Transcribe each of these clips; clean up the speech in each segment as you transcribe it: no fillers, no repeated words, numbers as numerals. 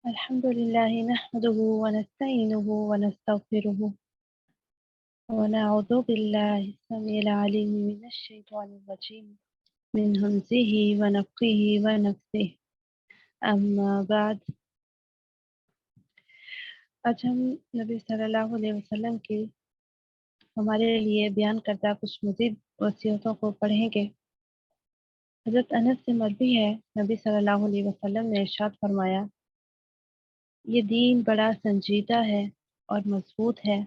الحمد لله نحمده ونستعينه ونستغفره ونعوذ بالله السميع العليم من الشيطان الرجيم من همزه ونفخه ونفثه أما بعد آج ہم نبی صلی اللہ علیہ وسلم کی ہمارے لیے بیان کردہ کچھ مزید وصیتوں کو پڑھیں گے۔ حضرت انس سے مروی ہے، نبی صلی اللہ علیہ وسلم نے ارشاد فرمایا، یہ دین بڑا سنجیدہ ہے اور مضبوط ہے،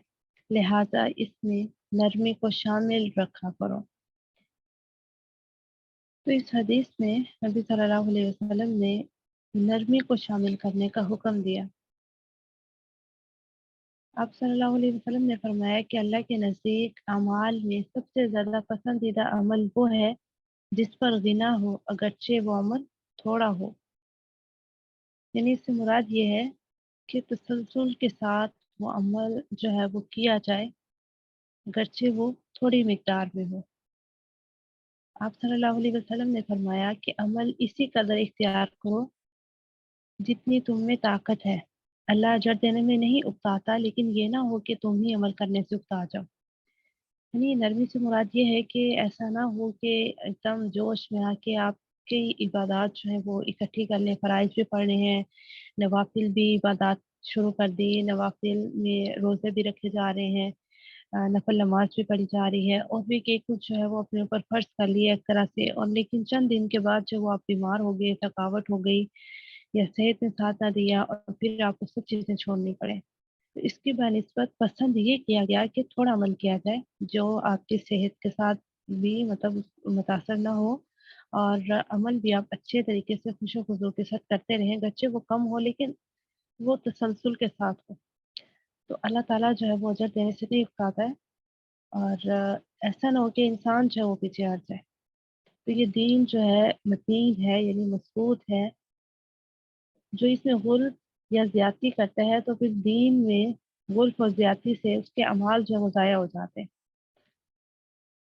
لہذا اس میں نرمی کو شامل رکھا کرو۔ تو اس حدیث میں نبی صلی اللہ علیہ وسلم نے نرمی کو شامل کرنے کا حکم دیا۔ آپ صلی اللہ علیہ وسلم نے فرمایا کہ اللہ کے نزدیک اعمال میں سب سے زیادہ پسندیدہ عمل وہ ہے جس پر غنا ہو، اگرچہ وہ عمل تھوڑا ہو۔ یعنی اس سے مراد یہ ہے کہ تسلسل کے ساتھ وہ عمل جو ہے وہ کیا جائے، اگرچہ وہ تھوڑی مقدار میں ہو۔ آپ صلی اللہ علیہ وسلم نے فرمایا کہ عمل اسی قدر اختیار کرو جتنی تم میں طاقت ہے۔ اللہ اجر دینے میں نہیں اکتاتا، لیکن یہ نہ ہو کہ تم ہی عمل کرنے سے اکتا جاؤ۔ یعنی نرمی سے مراد یہ ہے کہ ایسا نہ ہو کہ ایک دم جوش میں آ کے آپ کی عبادات جو ہیں وہ اکٹھی کر لیں، فرائض بھی پڑھنے ہیں، نوافل بھی عبادات شروع کر دی، نوافل میں روزے بھی رکھے جا رہے ہیں، نفل نماز بھی پڑھی جا رہی ہے، اور بھی کہ کچھ جو ہے وہ اپنے اوپر فرض کر لیا ایک طرح سے، اور لیکن چند دن کے بعد جو وہ آپ بیمار ہو گئے، تھکاوٹ ہو گئی یا صحت نے ساتھ نہ دیا، اور پھر آپ کو سب چیزیں چھوڑنی پڑے۔ تو اس کی بنسبت پسند یہ کیا گیا کہ تھوڑا عمل کیا جائے جو آپ کی صحت کے ساتھ بھی متاثر نہ ہو، اور عمل بھی آپ اچھے طریقے سے خوش و خضوع کے ساتھ کرتے رہیں، گرچہ وہ کم ہو لیکن وہ تسلسل کے ساتھ ہو۔ تو اللہ تعالیٰ جو ہے وہ اجر دینے سے نہیں اکتاتا ہے، اور ایسا نہ ہو کہ انسان جو ہے وہ پیچھے ہٹ جائے۔ تو یہ دین جو ہے متین ہے، یعنی مضبوط ہے۔ جو اس میں غلط یا زیادتی کرتا ہے تو پھر دین میں غلط اور زیادتی سے اس کے اعمال جو ہے وہ ضائع ہو جاتے ہیں۔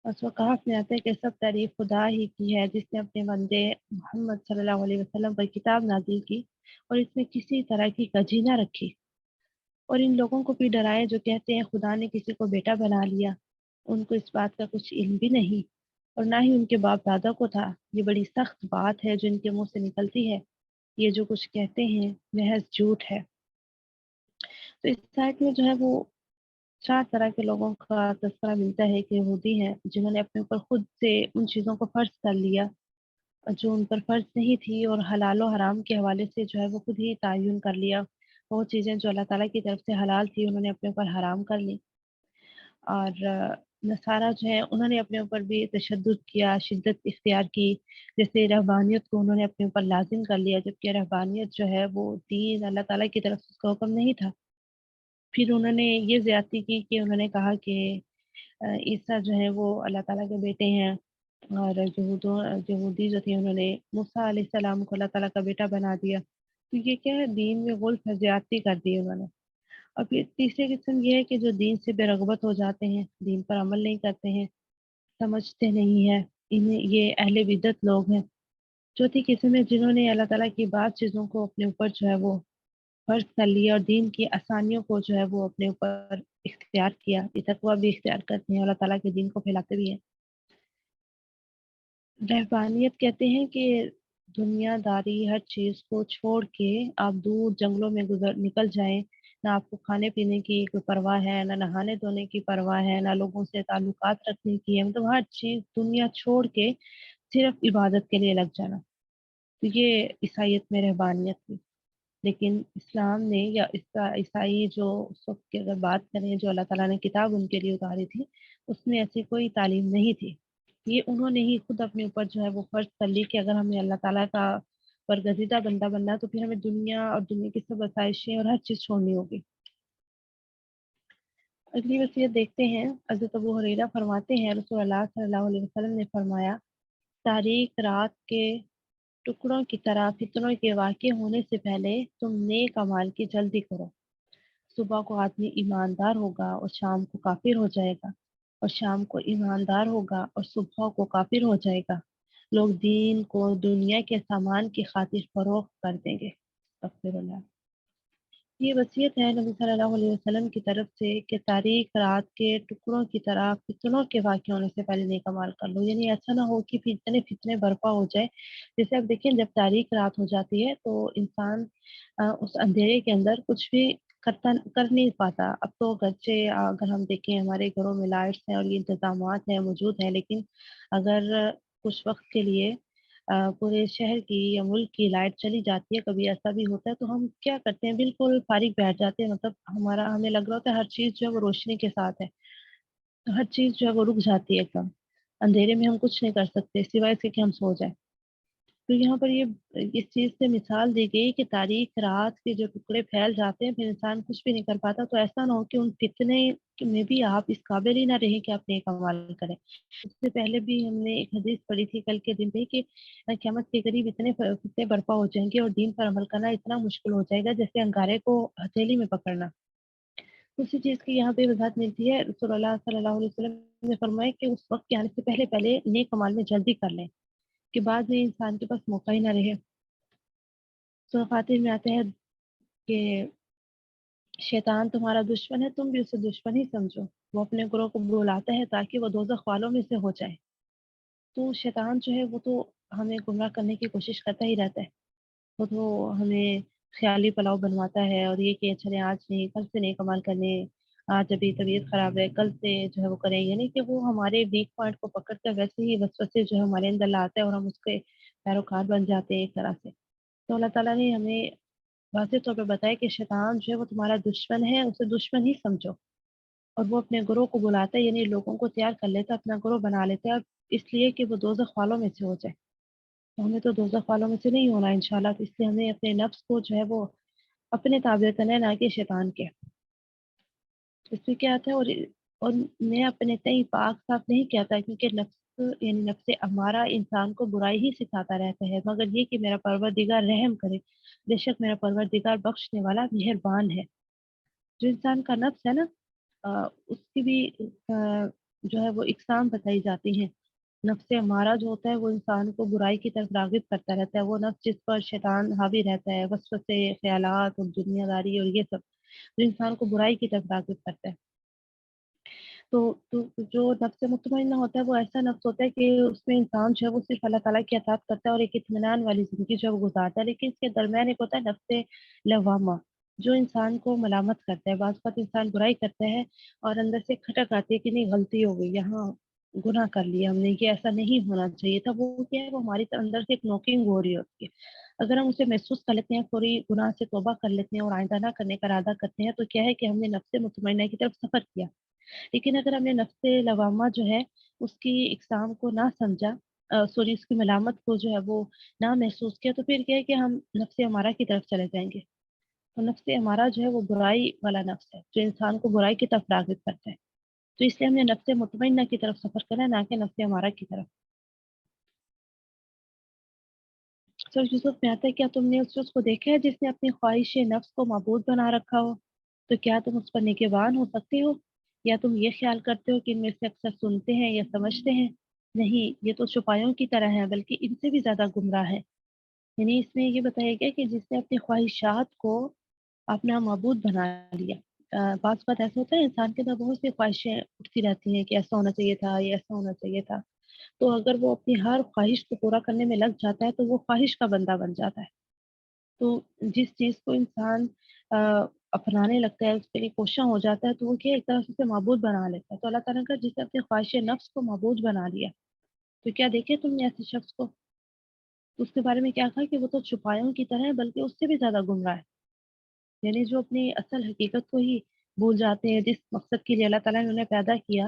بس وہ کہاف میں آتا ہے کہ سب تعریف خدا ہی کی ہے جس نے اپنے بندے محمد صلی اللہ علیہ وسلم پر کتاب نازل کی اور اس میں کسی طرح کی کجی نہ رکھی، اور ان لوگوں کو بھی ڈرائے جو کہتے ہیں خدا نے کسی کو بیٹا بنا لیا، ان کو اس بات کا کچھ علم بھی نہیں اور نہ ہی ان کے باپ دادا کو تھا۔ یہ بڑی سخت بات ہے جو ان کے منہ سے نکلتی ہے، یہ جو کچھ کہتے ہیں محض جھوٹ ہے۔ تو اس سائٹ میں جو ہے وہ 4 طرح کے لوگوں کا تذکرہ ملتا ہے کہ یہودی ہیں جنہوں نے اپنے اوپر خود سے ان چیزوں کو فرض کر لیا جو ان پر فرض نہیں تھی، اور حلال و حرام کے حوالے سے جو ہے وہ خود ہی تعین کر لیا، وہ چیزیں جو اللہ تعالیٰ کی طرف سے حلال تھی انہوں نے اپنے اوپر حرام کر لی۔ اور نصارہ جو ہے انہوں نے اپنے اوپر بھی تشدد کیا، شدت اختیار کی، جیسے رہبانیت کو انہوں نے اپنے اوپر لازم کر لیا، جبکہ رہبانیت جو ہے وہ دین اللہ تعالیٰ کی طرف سے اس کا حکم نہیں تھا۔ پھر انہوں نے یہ زیادتی کی کہ انہوں نے کہا کہ عیسیٰ جو ہے وہ اللہ تعالیٰ کے بیٹے ہیں، اور یہودی جو تھے انہوں نے موسیٰ علیہ السلام کو اللہ تعالیٰ کا بیٹا بنا دیا۔ تو یہ کیا ہے، دین میں غلط اور زیادتی کر دی انہوں نے۔ اور پھر تیسری قسم یہ ہے کہ جو دین سے بے رغبت ہو جاتے ہیں، دین پر عمل نہیں کرتے ہیں، سمجھتے نہیں ہیں، انہیں یہ اہل بدعت لوگ ہیں۔ چوتھی قسم ہے جنہوں نے اللہ تعالیٰ کی بعض چیزوں کو اپنے اوپر جو ہے وہ فرض کر لیا اور دین کی آسانیوں کو جو ہے وہ اپنے اوپر اختیار کیا، یہ تقویٰ بھی اختیار کرتے ہیں، اللہ تعالیٰ کے دین کو پھیلاتے بھی ہیں۔ رہبانیت کہتے ہیں کہ دنیا داری ہر چیز کو چھوڑ کے آپ دور جنگلوں میں نکل جائیں، نہ آپ کو کھانے پینے کی کوئی پرواہ ہے، نہ نہانے دھونے کی پرواہ ہے، نہ لوگوں سے تعلقات رکھنے کی ہے، مطلب ہر چیز دنیا چھوڑ کے صرف عبادت کے لیے لگ جانا۔ تو یہ عیسائیت میں رہبانیت تھی۔ لیکن اسلام نے یا عیسائی جو اس وقت کی اگر بات کریں جو اللہ تعالیٰ نے کتاب ان کے لیے اتاری تھی، اس میں ایسی کوئی تعلیم نہیں تھی۔ یہ انہوں نے ہی خود اپنے اوپر جو ہے وہ فرض کر لی کہ اگر ہمیں اللہ تعالیٰ کا برگزیدہ بندہ بننا ہے تو پھر ہمیں دنیا اور دنیا کی سب آسائشیں اور ہر چیز چھوڑنی ہوگی۔ اگلی وصیت دیکھتے ہیں۔ حضرت ابو ہریرہ فرماتے ہیں رسول اللہ صلی اللہ علیہ وسلم نے فرمایا، تاریک رات کے ٹکڑوں کی طرح فتنوں کے واقع ہونے سے پہلے تم نیک اعمال کی جلدی کرو۔ صبح کو آدمی ایماندار ہوگا اور شام کو کافر ہو جائے گا، اور شام کو ایماندار ہوگا اور صبح کو کافر ہو جائے گا۔ لوگ دین کو دنیا کے سامان کی خاطر فروخت کر دیں گے۔ استغفر اللہ۔ یہ وصیت ہے نبی صلی اللہ علیہ وسلم کی طرف سے کہ تاریک رات کے ٹکڑوں کی طرح فتنوں کے واقع ہونے سے پہلے نیک اعمال کر لو، یعنی ایسا نہ ہو کہ فتنے فتنے برپا ہو جائے۔ جیسے اب دیکھیں جب تاریک رات ہو جاتی ہے تو انسان اس اندھیرے کے اندر کچھ بھی کر نہیں پاتا۔ اب تو گرچہ اگر ہم دیکھیں ہمارے گھروں میں لائٹس ہیں اور یہ انتظامات ہیں موجود ہیں، لیکن اگر کچھ وقت کے لیے پورے شہر کی یا ملک کی لائٹ چلی جاتی ہے، کبھی ایسا بھی ہوتا ہے تو ہم کیا کرتے ہیں، بالکل فارغ بیٹھ جاتے ہیں، مطلب ہمیں لگ رہا ہوتا ہے ہر چیز جو ہے وہ روشنی کے ساتھ ہے، تو ہر چیز جو ہے وہ رک جاتی ہے ایک دم، اندھیرے میں ہم کچھ نہیں کر سکتے سوائے اس کے کہ ہم سو جائیں۔ تو یہاں پر یہ اس چیز سے مثال دی گئی کہ تاریک رات کے جو ٹکڑے پھیل جاتے ہیں پھر انسان کچھ بھی نہیں کر پاتا، تو ایسا نہ ہو کہ ان فتنے میں بھی آپ اس قابل ہی نہ رہیں کہ آپ نیک اعمال کریں۔ اس سے پہلے بھی ہم نے ایک حدیث پڑھی تھی کل کے دن پہ کہ قیامت کے قریب اتنے فتنے برپا ہو جائیں گے اور دین پر عمل کرنا اتنا مشکل ہو جائے گا جیسے انگارے کو ہتھیلی میں پکڑنا۔ اسی چیز کی یہاں پہ وضاحت ملتی ہے، رسول اللہ صلی اللہ علیہ وسلم نے فرمایا کہ اس وقت کے آنے سے پہلے پہلے نیک اعمال میں جلدی کر لیں کہ بعد میں انسان کے پاس موقع ہی نہ رہے۔ سورہ فاتر میں آتے ہیں کہ شیطان تمہارا دشمن ہے، تم بھی اسے دشمن ہی سمجھو، وہ اپنے گروہ کو بلاتا ہے تاکہ وہ دوزخ والوں میں سے ہو جائے۔ تو شیطان جو ہے وہ تو ہمیں گمراہ کرنے کی کوشش کرتا ہی رہتا ہے، وہ تو ہمیں خیالی پلاؤ بنواتا ہے اور یہ کہ چلے آج نہیں کل سے نیک عمل کرنے، آج ابھی طبیعت خراب ہے کل سے جو ہے وہ کریں، یعنی کہ وہ ہمارے ویک پوائنٹ کو پکڑ کر ویسے ہی وسوسے جو ہے ہمارے اندر لاتا ہے اور ہم اس کے پیروکار بن جاتے ہیں ایک طرح سے۔ تو اللہ تعالیٰ نے ہمیں واضح طور پہ بتایا کہ شیطان جو ہے وہ تمہارا دشمن ہے، اسے دشمن ہی سمجھو، اور وہ اپنے گروہ کو بلاتا ہے، یعنی لوگوں کو تیار کر لیتا ہے، اپنا گروہ بنا لیتا ہے اس لیے کہ وہ دوزخ والوں میں سے ہو جائے۔ تو ہمیں تو دوزخ والوں میں سے نہیں ہونا انشاءاللہ، تو اس لیے ہمیں اپنے نفس کو جو ہے وہ اپنے تابع کرنا ہے، نہ کہ شیطان کے۔ اس سے کیا آتا ہے اور میں اپنے تئیں پاک صاف نہیں کہتا کیونکہ نفس یعنی نفس ہمارا انسان کو برائی ہی سکھاتا رہتا ہے، مگر یہ کہ میرا پروردگار رحم کرے، بے شک میرا پروردگار بخشنے والا مہربان ہے۔ جو انسان کا نفس ہے نا اس کی بھی جو ہے وہ اقسام بتائی جاتی ہیں۔ نفس ہمارا جو ہوتا ہے وہ انسان کو برائی کی طرف راغب کرتا رہتا ہے، وہ نفس جس پر شیطان حاوی رہتا ہے، وسوسے، خیالات اور دنیا داری اور یہ سب جو انسان کو برائی کی طرف راغب کرتا ہے۔ تو جو نفس مطمئنہ ہوتا ہے وہ ایسا نفس ہوتا ہے کہ اس میں انسان جو ہے وہ صرف اللہ تعالیٰ کی اطاعت کرتا ہے اور ایک اطمینان والی زندگی جو ہے وہ گزارتا ہے، لیکن اس کے درمیان ایک ہوتا ہے نفس لوامہ جو انسان کو ملامت کرتا ہے، بعض اوقات انسان برائی کرتا ہے اور اندر سے کھٹک آتی ہے کہ نہیں غلطی ہو گئی، یہاں گناہ کر لیا ہم نے، یہ ایسا نہیں ہونا چاہیے تھا، وہ کیا ہے وہ ہماری اندر سے ایک نوکنگ ہو رہی ہوتی ہے۔ اگر ہم اسے محسوس کر لیتے ہیں، فوری گناہ سے توبہ کر لیتے ہیں اور آئندہ نہ کرنے کا ارادہ کرتے ہیں، تو کیا ہے کہ ہم نے نفس مطمئنہ کی طرف سفر کیا۔ لیکن اگر ہم نے نفس لوامہ جو ہے اس کی اقسام کو نہ سمجھا، سوری اس کی ملامت کو جو ہے وہ نہ محسوس کیا، تو پھر کیا ہے کہ ہم نفس ہمارا کی طرف چلے جائیں گے۔ تو نفس ہمارا جو ہے وہ برائی والا نفس ہے جو انسان کو برائی کی طرف راغب کرتا ہے، تو اس لیے ہم نے نفس مطمئنہ کی طرف سفر کرنا ہے، نہ کہ نفس ہمارا کی طرف۔ سر یوسف میں آتا ہے کیا تم نے اس شخص کو دیکھا ہے جس نے اپنی خواہش نفس کو معبود بنا رکھا ہو؟ تو کیا تم اس پر نگہبان ہو سکتے ہو؟ یا تم یہ خیال کرتے ہو کہ ان میں سے اکثر سنتے ہیں یا سمجھتے ہیں؟ نہیں، یہ تو چھپایوں کی طرح ہے بلکہ ان سے بھی زیادہ گمراہ ہے۔ یعنی اس میں یہ بتایا گیا کہ جس نے اپنی خواہشات کو اپنا معبود بنا لیا۔ بعض بات ایسا ہوتا ہے انسان کے اندر بہت سی خواہشیں اٹھتی رہتی ہیں کہ ایسا ہونا چاہیے تھا، یہ ایسا ہونا چاہیے تھا، تو اگر وہ اپنی ہر خواہش کو پورا کرنے میں لگ جاتا ہے تو وہ خواہش کا بندہ بن جاتا ہے۔ تو جس چیز کو انسان آ، اپنانے لگتا ہے، اس کے لیے کوشاں ہو جاتا ہے، تو وہ کیا ایک طرح سے اسے معبود بنا لیتا ہے۔ تو اللہ تعالیٰ کا جس نے اپنی خواہش نفس کو معبود بنا لیا، تو کیا دیکھے تم نے ایسے شخص کو؟ تو اس کے بارے میں کیا کہا کہ وہ تو چھپایوں کی طرح ہے بلکہ اس سے بھی زیادہ گمراہ ہے۔ یعنی جو اپنی اصل حقیقت کو ہی بھول جاتے ہیں، جس مقصد کے لیے اللہ تعالیٰ نے انہیں پیدا کیا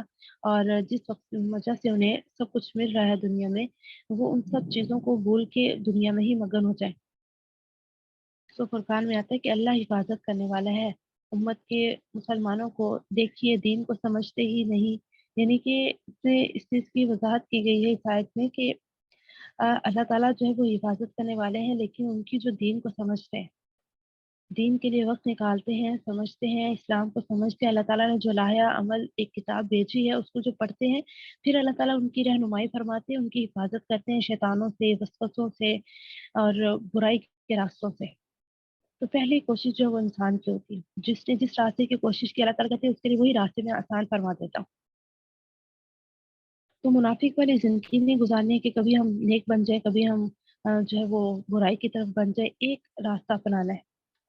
اور جس وجہ سے انہیں سب کچھ مل رہا ہے دنیا میں، وہ ان سب چیزوں کو بھول کے دنیا میں ہی مگن ہو جائے۔ سو فرقان میں آتا ہے کہ اللہ حفاظت کرنے والا ہے امت کے مسلمانوں کو، دیکھیے دین کو سمجھتے ہی نہیں، یعنی کہ اس چیز کی وضاحت کی گئی ہے اس آیت میں کہ اللہ تعالیٰ جو ہے وہ حفاظت کرنے والے ہیں لیکن ان کی جو دین کو سمجھتے ہیں، دین کے لیے وقت نکالتے ہیں، سمجھتے ہیں، اسلام کو سمجھتے ہیں، اللہ تعالیٰ نے جو لایا عمل ایک کتاب بھیجی ہے اس کو جو پڑھتے ہیں، پھر اللہ تعالیٰ ان کی رہنمائی فرماتے ہیں، ان کی حفاظت کرتے ہیں شیطانوں سے، وسوسوں سے اور برائی کے راستوں سے۔ تو پہلی کوشش جو ہے وہ انسان کی ہوتی ہے، جس نے جس راستے کی کوشش کی اللہ تعالیٰ کہتے ہیں اس کے لیے وہی راستے میں آسان فرما دیتا ہوں۔ تو منافق والی زندگی نہیں گزارنے کہ کبھی ہم نیک بن جائیں، کبھی ہم جو ہے وہ برائی کی طرف بن جائے، ایک راستہ اپنانا ہے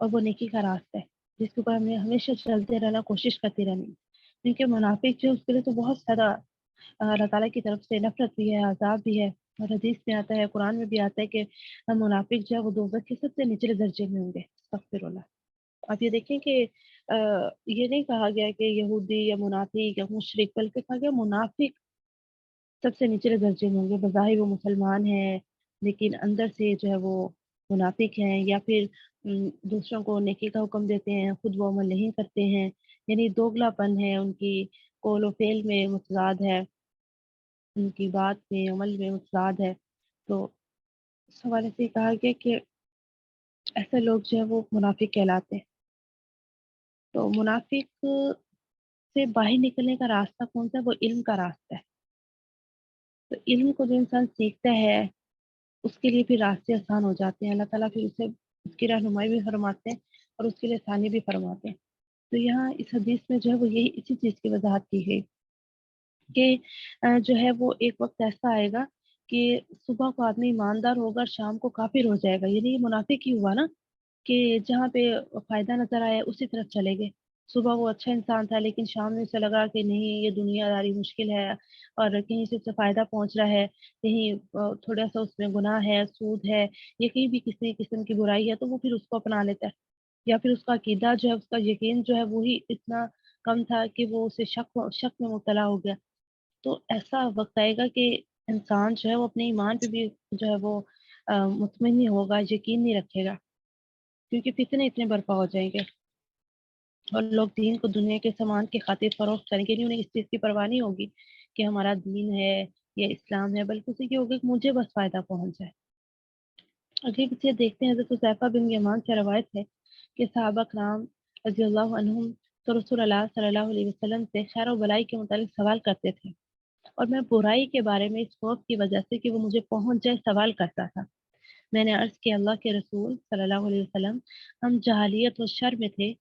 اور وہ نیکی کا راستہ ہے جس کے اوپر ہمیں ہمیشہ چلتے رہنا، کوشش کرتی رہنی، کیونکہ منافق جو ہے اس کے لیے تو بہت زیادہ اللہ تعالیٰ کی طرف سے نفرت بھی ہے، عذاب بھی ہے، اور حدیث میں آتا ہے، قرآن میں بھی آتا ہے کہ منافق جو ہے وہ دوزخ کے سب سے نچلے درجے میں ہوں گے، استغفر اللہ۔ آپ یہ دیکھیں کہ یہ نہیں کہا گیا کہ یہودی یا منافق یا مشرک، بلکہ کہا گیا منافق سب سے نچلے درجے میں ہوں گے، بظاہر وہ مسلمان ہیں لیکن اندر سے جو ہے وہ منافق ہیں، یا پھر دوسروں کو نیکی کا حکم دیتے ہیں، خود وہ عمل نہیں کرتے ہیں، یعنی دوگلا پن ہے ان کی، قول و فعل میں متضاد ہے، ان کی بات میں عمل میں متضاد ہے۔ تو اس حوالے سے کہا گیا کہ ایسے لوگ جو ہے وہ منافق کہلاتے ہیں۔ تو منافق سے باہر نکلنے کا راستہ کون سا ہے؟ وہ علم کا راستہ ہے۔ تو علم کو جو انسان سیکھتا ہے اس کے لیے پھر راستے آسان ہو جاتے ہیں، اللہ تعالیٰ پھر اسے اس کی رہنمائی بھی فرماتے ہیں اور اس کے لیے آسانی بھی فرماتے ہیں۔ تو یہاں اس حدیث میں جو ہے وہ یہی اسی چیز کی وضاحت کی ہے کہ جو ہے وہ ایک وقت ایسا آئے گا کہ صبح کو آدمی ایماندار ہوگا اور شام کو کافر ہو جائے گا، یعنی یہ منافق ہی ہوا نا، کہ جہاں پہ فائدہ نظر آیا اسی طرف چلے گئے۔ صبح وہ اچھا انسان تھا لیکن شام میں اسے لگا کہ نہیں، یہ دنیا داری مشکل ہے اور کہیں سے اسے فائدہ پہنچ رہا ہے، کہیں تھوڑا سا اس میں گناہ ہے، سود ہے، یا کہیں بھی کسی قسم کی برائی ہے، تو وہ پھر اس کو اپنا لیتا ہے، یا پھر اس کا عقیدہ جو ہے، اس کا یقین جو ہے وہی اتنا کم تھا کہ وہ اسے شک میں مبتلا ہو گیا۔ تو ایسا وقت آئے گا کہ انسان جو ہے وہ اپنے ایمان پہ بھی جو ہے وہ مطمئن نہیں ہوگا، یقین نہیں رکھے گا، کیونکہ فتنے اتنے برپا ہو جائیں گے اور لوگ دین کو دنیا کے سامان کی خاطر فروخت کریں گے، نہیں انہیں اس چیز کی پرواہ نہیں ہوگی کہ ہمارا دین ہے یا اسلام ہے، بلکہ اسے یہ ہوگا کہ مجھے بس فائدہ پہنچ جائے۔ اگلی پیچھے دیکھتے ہیں، حضرت حذیفہ بن یمان سے روایت ہے کہ صحابہ کرام رضی اللہ عنہم تو رسول اللہ صلی اللہ علیہ وسلم سے خیر و بلائی کے متعلق سوال کرتے تھے، اور میں برائی کے بارے میں اس خوف کی وجہ سے کہ وہ مجھے پہنچ جائے سوال کرتا تھا۔ میں نے عرض کیا، اللہ کے رسول صلی اللہ علیہ وسلم، ہم جہالیت و شر میں تھے،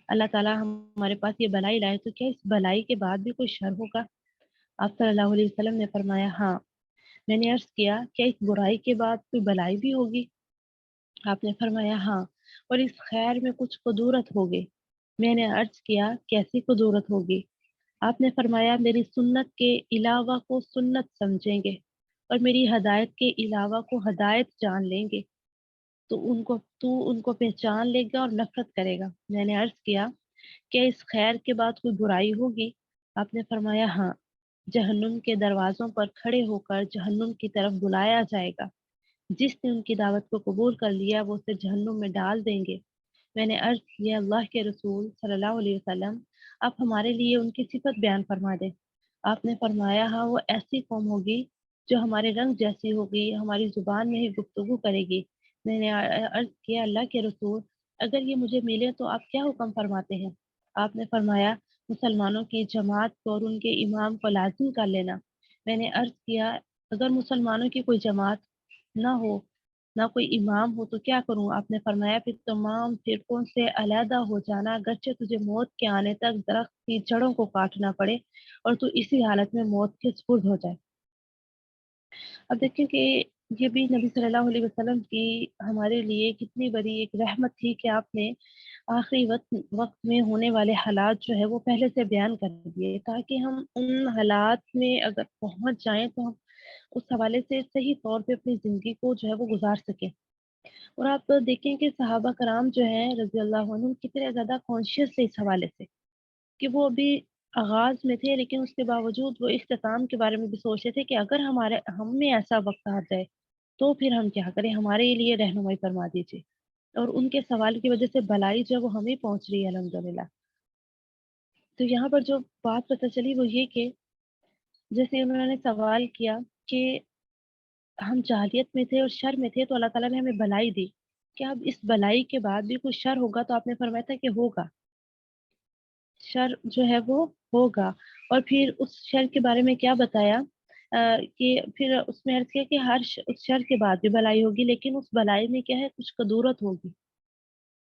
اللہ تعالیٰ ہمارے پاس یہ بلائی لائے، تو کیا اس بلائی کے بعد بھی کوئی شر ہوگا؟ آپ صلی اللہ علیہ وسلم نے فرمایا، ہاں۔ میں نے عرض کیا، کیا اس برائی کے بعد کوئی بلائی بھی ہوگی؟ آپ نے فرمایا، ہاں، اور اس خیر میں کچھ قدورت ہوگی۔ میں نے عرض کیا، کیسی قدورت ہوگی؟ آپ نے فرمایا، میری سنت کے علاوہ کو سنت سمجھیں گے اور میری ہدایت کے علاوہ کو ہدایت جان لیں گے، تو ان کو پہچان لے گا اور نفرت کرے گا۔ میں نے عرض کیا، کیا اس خیر کے بعد کوئی برائی ہوگی؟ آپ نے فرمایا، ہاں، جہنم کے دروازوں پر کھڑے ہو کر جہنم کی طرف بلایا جائے گا، جس نے ان کی دعوت کو قبول کر لیا وہ اسے جہنم میں ڈال دیں گے۔ میں نے عرض کیا، اللہ کے رسول صلی اللہ علیہ وسلم، آپ ہمارے لیے ان کی صفت بیان فرما دیں۔ آپ نے فرمایا، ہاں، وہ ایسی قوم ہوگی جو ہمارے رنگ جیسی ہوگی، ہماری زبان میں ہی گفتگو کرے گی۔ میں نے عرض کیا، اللہ کے رسول، اگر یہ مجھے ملے تو آپ کیا حکم فرماتے ہیں؟ آپ نے فرمایا، مسلمانوں کی جماعت کو اور ان کے امام کو لازم کر لینا۔ میں نے عرض کیا، اگر مسلمانوں کی کوئی جماعت نہ ہو، نہ کوئی امام ہو، تو کیا کروں؟ آپ نے فرمایا، پھر تمام فرقوں سے علیحدہ ہو جانا، اگرچہ تجھے موت کے آنے تک درخت کی جڑوں کو کاٹنا پڑے اور تو اسی حالت میں موت کے سپرد ہو جائے۔ اب دیکھیں کہ یہ بھی نبی صلی اللہ علیہ وسلم کی ہمارے لیے کتنی بڑی ایک رحمت تھی کہ آپ نے آخری وقت میں ہونے والے حالات جو ہے وہ پہلے سے بیان کر دیے، تاکہ ہم ان حالات میں اگر پہنچ جائیں تو ہم اس حوالے سے صحیح طور پہ اپنی زندگی کو جو ہے وہ گزار سکیں۔ اور آپ دیکھیں کہ صحابہ کرام جو ہیں رضی اللہ عنہم کتنے زیادہ کانشیس تھے اس حوالے سے، کہ وہ ابھی آغاز میں تھے لیکن اس کے باوجود وہ اختتام کے بارے میں بھی سوچتے تھے کہ اگر ہم میں ایسا وقت آ جائے تو پھر ہم کیا کریں، ہمارے لیے رہنمائی فرما دیجیے۔ اور ان کے سوال کی وجہ سے بلائی جو ہے وہ ہمیں پہنچ رہی ہے الحمدللہ۔ تو یہاں پر جو بات پتہ چلی وہ یہ کہ جیسے انہوں نے سوال کیا کہ ہم جاہلیت میں تھے اور شر میں تھے تو اللہ تعالیٰ نے ہمیں بلائی دی، کیا اب اس بلائی کے بعد بھی کوئی شر ہوگا؟ تو آپ نے فرمایا تھا کہ ہوگا، شر جو ہے وہ ہوگا۔ اور پھر اس شر کے بارے میں کیا بتایا؟ کہ پھر اس میں عرض کیا کہ اس شر کے بعد بھی بلائی ہوگی، لیکن اس بلائی میں کیا ہے، کچھ قدورت ہوگی،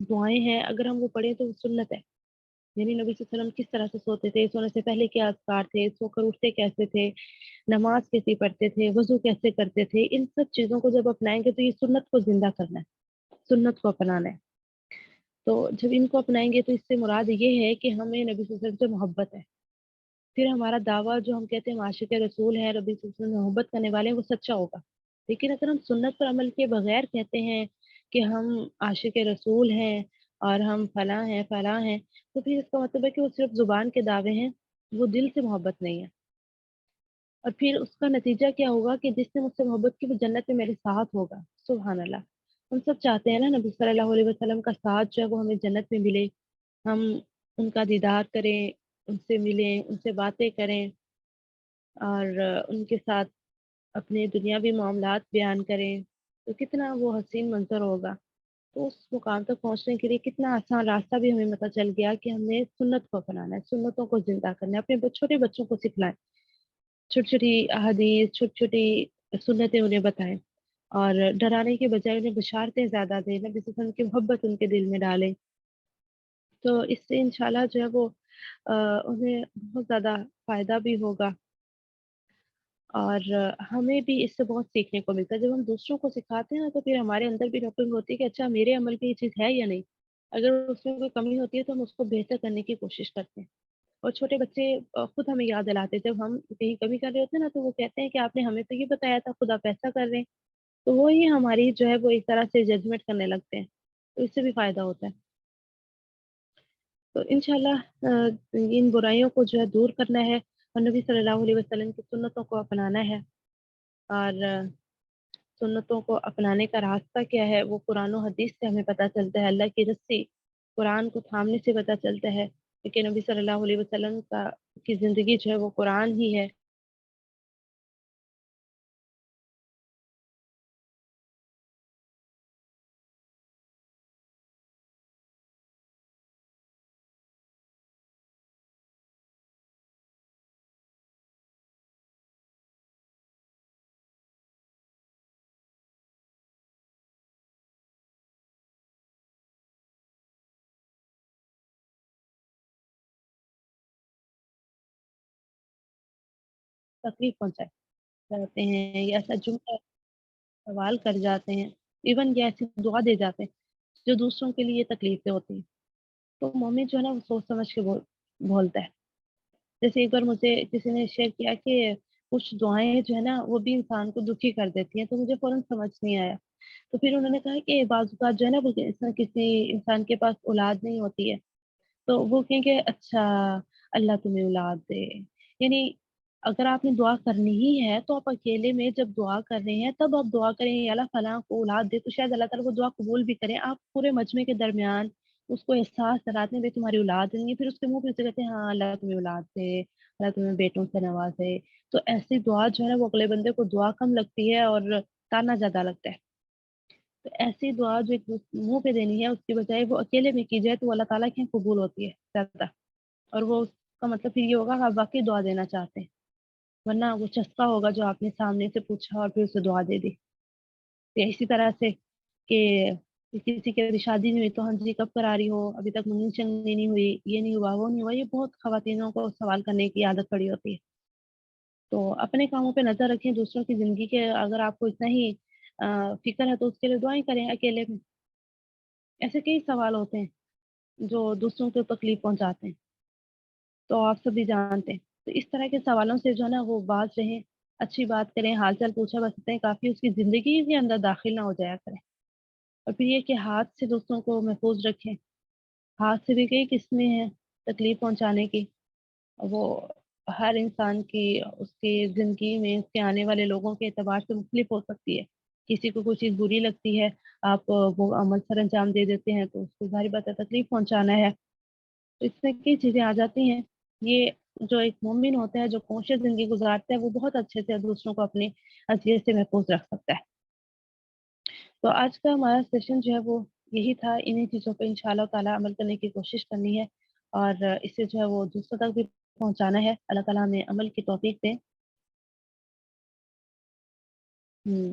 دعائیں ہیں اگر ہم وہ پڑھیں تو وہ سنت ہے، یعنی نبی صلی اللہ علیہ وسلم کس طرح سے سوتے تھے، سونے سے پہلے کیا اذکار تھے، سو کر اٹھتے کیسے تھے، نماز کیسی پڑھتے تھے، وضو کیسے کرتے تھے، ان سب چیزوں کو جب اپنائیں گے تو یہ سنت کو زندہ کرنا ہے، سنت کو اپنانا ہے۔ تو جب ان کو اپنائیں گے تو اس سے مراد یہ ہے کہ ہمیں نبی صلی اللہ علیہ وسلم سے محبت ہے، پھر ہمارا دعویٰ جو ہم کہتے ہیں ہم عاشق رسول ہیں، نبی صلی اللہ علیہ وسلم سے محبت کرنے والے ہیں، وہ سچا ہوگا۔ لیکن اگر ہم سنت پر عمل کے بغیر کہتے ہیں کہ ہم عاشق رسول ہیں اور ہم فلاں ہیں، تو پھر اس کا مطلب ہے کہ وہ صرف زبان کے دعوے ہیں، وہ دل سے محبت نہیں ہے۔ اور پھر اس کا نتیجہ کیا ہوگا کہ جس نے مجھ سے محبت کی وہ جنت میں میرے ساتھ ہوگا۔ سبحان اللہ! ہم سب چاہتے ہیں نا نبی صلی اللہ علیہ وسلم کا ساتھ جو ہے وہ ہمیں جنت میں ملے، ہم ان کا دیدار کریں، ان سے ملیں، ان سے باتیں کریں اور ان کے ساتھ اپنے دنیاوی معاملات بیان کریں، تو کتنا وہ حسین منظر ہوگا۔ تو اس مقام تک پہنچنے کے لیے کتنا آسان راستہ بھی ہمیں پتہ چل گیا کہ ہم نے سنت کو اپنانا ہے، سنتوں کو زندہ کرنا ہے، اپنے چھوٹے بچوں کو سکھلائیں، چھوٹی-چھوٹی احادیث، چھوٹی-چھوٹی سنتیں انہیں بتائیں اور ڈرانے کے بجائے انہیں بشارتیں زیادہ دیں، نبی صلی اللہ علیہ وسلم کی محبت ان کے دل میں ڈالیں۔ تو اس سے انشاءاللہ جو ہے وہ انہیں بہت زیادہ فائدہ بھی ہوگا اور ہمیں بھی اس سے بہت سیکھنے کو ملتا ہے۔ جب ہم دوسروں کو سکھاتے ہیں نا تو پھر ہمارے اندر بھی نوٹنگ ہوتی ہے کہ اچھا میرے عمل میں یہ چیز ہے یا نہیں؟ اگر اس میں کوئی کمی ہوتی ہے تو ہم اس کو بہتر کرنے کی کوشش کرتے ہیں۔ اور چھوٹے بچے خود ہمیں یاد دلاتے ہیں، جب ہم کہیں کمی کر رہے ہوتے ہیں نا تو وہ کہتے ہیں کہ آپ نے ہمیں تو یہ بتایا تھا، خود آپ ایسا کر رہے ہیں۔ تو وہی ہماری جو ہے وہ ایک طرح سے ججمنٹ کرنے لگتے ہیں، تو اس سے بھی فائدہ ہوتا ہے۔ تو انشاءاللہ ان برائیوں کو جو ہے دور کرنا ہے اور نبی صلی اللہ علیہ وسلم کی سنتوں کو اپنانا ہے اور سنتوں کو اپنانے کا راستہ کیا ہے وہ قرآن و حدیث سے ہمیں پتہ چلتا ہے، اللہ کی رسی قرآن کو تھامنے سے پتہ چلتا ہے کہ نبی صلی اللہ علیہ وسلم کی زندگی جو ہے وہ قرآن ہی ہے۔ تکلیف پہنچائے جاتے ہیں یا ایسا جملہ سوال کر جاتے ہیں، ایون یہ ایسی دعا دے جاتے ہیں جو دوسروں کے لیے تکلیفیں ہوتی ہیں۔ تو مومن جو ہے نا وہ سوچ سمجھ کے بولتا ہے۔ جیسے ایک بار مجھے کسی نے شیئر کیا کہ کچھ دعائیں جو ہے نا وہ بھی انسان کو دکھی کر دیتی ہیں، تو مجھے فوراً سمجھ نہیں آیا۔ تو پھر انہوں نے کہا کہ بعض اوقات جو ہے نا وہ کسی انسان کے پاس اولاد نہیں ہوتی ہے، تو وہ کہیں گے اچھا اللہ تمہیں اولاد دے، یعنی اگر آپ نے دعا کرنی ہی ہے تو آپ اکیلے میں جب دعا کر رہے ہیں تب آپ دعا کریں یا اللہ فلاں کو اولاد دے، تو شاید اللہ تعالیٰ وہ دعا قبول بھی کریں۔ آپ پورے مجمع کے درمیان اس کو احساس دلاتے ہیں بھائی تمہاری اولاد نہیں ہے، پھر اس کے منہ پہ سے کہتے ہیں ہاں اللہ تمہیں اولاد دے، اللہ تمہیں بیٹوں سے نوازے، تو ایسی دعا جو ہے نا وہ اگلے بندے کو دعا کم لگتی ہے اور تانا زیادہ لگتا ہے۔ تو ایسی دعا جو ایک منہ پہ دینی ہے اس کی بجائے وہ اکیلے میں کی جائے تو وہ اللہ تعالیٰ کے یہاں قبول ہوتی ہے زیادہ، اور وہ اس کا مطلب پھر یہ ہوگا کہ آپ واقعی دعا دینا چاہتے ہیں، ورنہ وہ چسکا ہوگا جو آپ نے سامنے سے پوچھا اور پھر اسے دعا دے دی۔ یا اسی طرح سے کہ کسی کی ابھی شادی نہیں ہوئی تو ہاں جی کب کرا رہی ہو، ابھی تک منگنی چنگنی نہیں ہوئی، یہ نہیں ہوا وہ نہیں ہوا، یہ بہت خواتینوں کو سوال کرنے کی عادت پڑی ہوتی ہے۔ تو اپنے کاموں پہ نظر رکھیں، دوسروں کی زندگی کے اگر آپ کو اتنا ہی فکر ہے تو اس کے لیے دعائیں کریں اکیلے میں۔ ایسے کئی سوال ہوتے ہیں جو دوسروں کو تکلیف پہنچاتے ہیں، تو آپ سب بھی جانتے ہیں۔ تو اس طرح کے سوالوں سے جو ہے نا وہ باز رہیں، اچھی بات کریں، حال چال پوچھا بس اتنا ہی کافی، اس کی زندگی کے اندر داخل نہ ہو جایا کریں۔ اور پھر یہ کہ ہاتھ سے دوسروں کو محفوظ رکھیں، ہاتھ سے بھی کئی قسمیں ہیں تکلیف پہنچانے کی، وہ ہر انسان کی اس کی زندگی میں اس کے آنے والے لوگوں کے اعتبار سے مختلف ہو سکتی ہے۔ کسی کو کوئی چیز بری لگتی ہے، آپ وہ عمل سر انجام دے دیتے ہیں تو اس کو ظاہر بات ہے تکلیف پہنچانا ہے، تو اس میں کئی چیزیں آ جاتی ہیں۔ یہ جو ایک مومن ہوتا ہے جو کوشش زندگی گزارتا ہے وہ بہت اچھے سے دوسروں کو اپنی اذیت سے محفوظ رکھ سکتا ہے۔ تو آج کا ہمارا سیشن جو ہے وہ یہی تھا، انہی چیزوں پہ انشاءاللہ تعالیٰ عمل کرنے کی کوشش کرنی ہے اور اسے جو ہے وہ دوسروں تک بھی پہنچانا ہے۔ اللہ تعالیٰ ہمیں عمل کی توفیق دے۔ ہوں